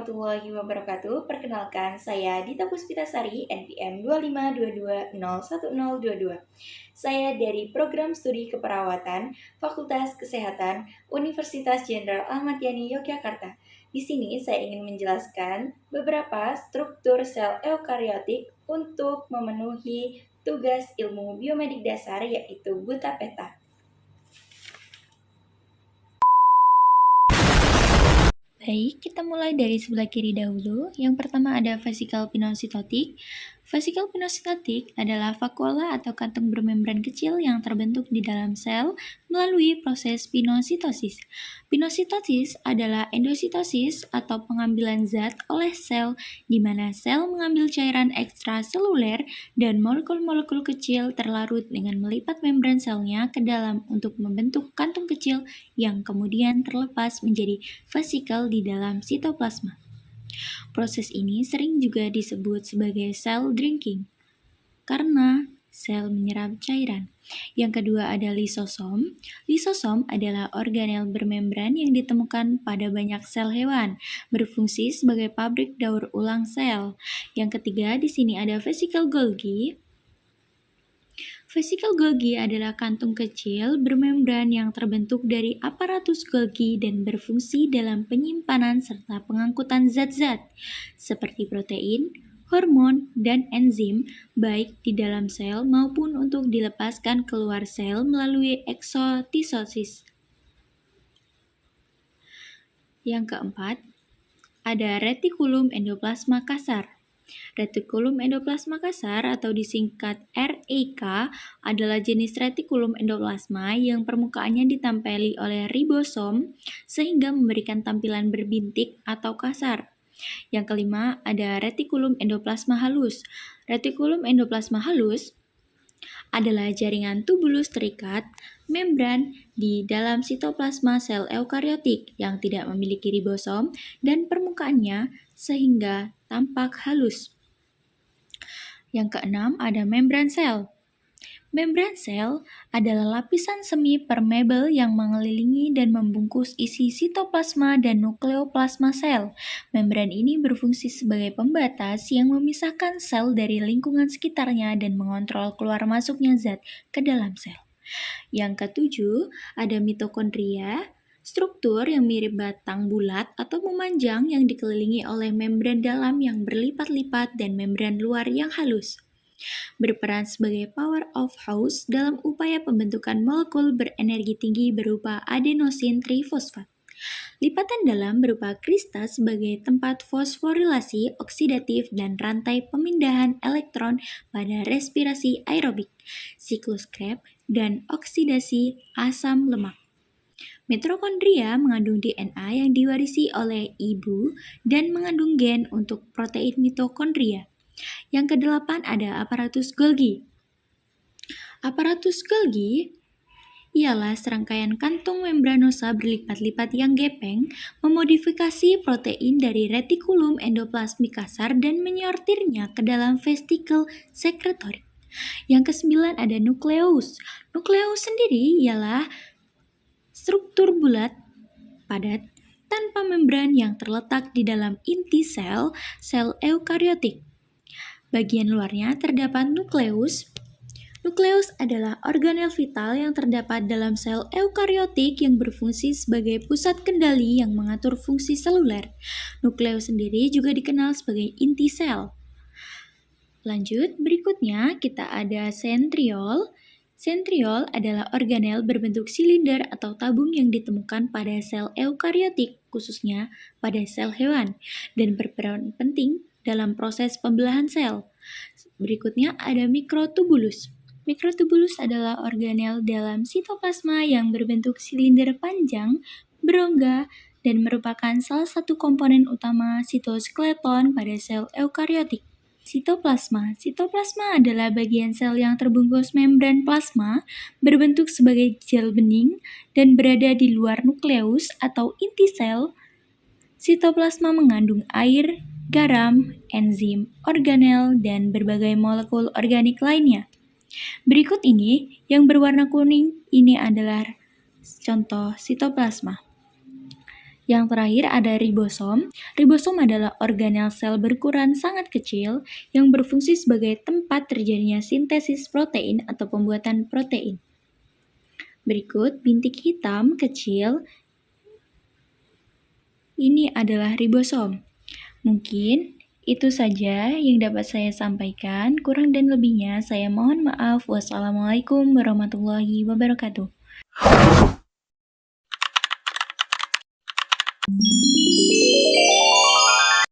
warahmatullahi wabarakatuh. Perkenalkan, saya Dita Puspitasari, NPM 252201022. Saya dari Program Studi Keperawatan, Fakultas Kesehatan, Universitas Jenderal Ahmad Yani, Yogyakarta. Di sini saya ingin menjelaskan beberapa struktur sel eukariotik untuk memenuhi tugas ilmu biomedik dasar, yaitu buta peta. Baik, kita mulai dari sebelah kiri dahulu. Yang pertama ada vesikel pinositotik. Vesikel pinositotik adalah vakuola atau kantung bermembran kecil yang terbentuk di dalam sel melalui proses pinositosis. Pinositosis adalah endositosis atau pengambilan zat oleh sel, di mana sel mengambil cairan ekstraseluler dan molekul-molekul kecil terlarut dengan melipat membran selnya ke dalam untuk membentuk kantung kecil yang kemudian terlepas menjadi vesikel di dalam sitoplasma. Proses ini sering juga disebut sebagai cell drinking karena sel menyerap cairan. Yang kedua ada lisosom. Lisosom adalah organel bermembran yang ditemukan pada banyak sel hewan, berfungsi sebagai pabrik daur ulang sel. Yang ketiga di sini ada vesikel Golgi. Vesikel Golgi adalah kantung kecil bermembran yang terbentuk dari aparatus Golgi dan berfungsi dalam penyimpanan serta pengangkutan zat-zat seperti protein, hormon, dan enzim baik di dalam sel maupun untuk dilepaskan keluar sel melalui eksotisosis. Yang keempat, ada retikulum endoplasma kasar. Retikulum endoplasma kasar atau disingkat REK adalah jenis retikulum endoplasma yang permukaannya ditempeli oleh ribosom sehingga memberikan tampilan berbintik atau kasar. Yang kelima ada retikulum endoplasma halus. Retikulum endoplasma halus adalah jaringan tubulus terikat membran di dalam sitoplasma sel eukariotik yang tidak memiliki ribosom dan permukaannya sehingga tampak halus. Yang keenam ada membran sel. Membran sel adalah lapisan semi permeabel yang mengelilingi dan membungkus isi sitoplasma dan nukleoplasma sel. Membran ini berfungsi sebagai pembatas yang memisahkan sel dari lingkungan sekitarnya dan mengontrol keluar masuknya zat ke dalam sel. Yang ketujuh, ada mitokondria, struktur yang mirip batang bulat atau memanjang yang dikelilingi oleh membran dalam yang berlipat-lipat dan membran luar yang halus. Berperan sebagai power of house dalam upaya pembentukan molekul berenergi tinggi berupa adenosin trifosfat. Lipatan dalam berupa krista sebagai tempat fosforilasi oksidatif dan rantai pemindahan elektron pada respirasi aerobik, siklus Krebs, dan oksidasi asam lemak. Mitokondria mengandung DNA yang diwarisi oleh ibu dan mengandung gen untuk protein mitokondria. Yang kedelapan ada aparatus Golgi. Aparatus Golgi ialah serangkaian kantung membranosa berlipat-lipat yang gepeng, memodifikasi protein dari retikulum endoplasmik kasar dan menyortirnya ke dalam vesikel sekretorit. Yang kesembilan ada nukleus. Nukleus sendiri ialah struktur bulat, padat, tanpa membran yang terletak di dalam inti sel eukariotik. Bagian luarnya terdapat nukleus. Nukleus adalah organel vital yang terdapat dalam sel eukariotik yang berfungsi sebagai pusat kendali yang mengatur fungsi seluler. Nukleus sendiri juga dikenal sebagai inti sel. Lanjut, berikutnya kita ada sentriol. Sentriol adalah organel berbentuk silinder atau tabung yang ditemukan pada sel eukariotik, khususnya pada sel hewan, dan berperan penting dalam proses pembelahan sel. Berikutnya ada mikrotubulus. Mikrotubulus adalah organel dalam sitoplasma yang berbentuk silinder panjang, berongga, dan merupakan salah satu komponen utama sitoskeleton pada sel eukariotik. Sitoplasma. Sitoplasma adalah bagian sel yang terbungkus membran plasma, berbentuk sebagai gel bening, dan berada di luar nukleus atau inti sel. Sitoplasma mengandung air, garam, enzim, organel, dan berbagai molekul organik lainnya. Berikut ini, yang berwarna kuning, ini adalah contoh sitoplasma. Yang terakhir ada ribosom. Ribosom adalah organel sel berukuran sangat kecil yang berfungsi sebagai tempat terjadinya sintesis protein atau pembuatan protein. Berikut bintik hitam kecil. Ini adalah ribosom. Mungkin itu saja yang dapat saya sampaikan. Kurang dan lebihnya saya mohon maaf. Wassalamualaikum warahmatullahi wabarakatuh.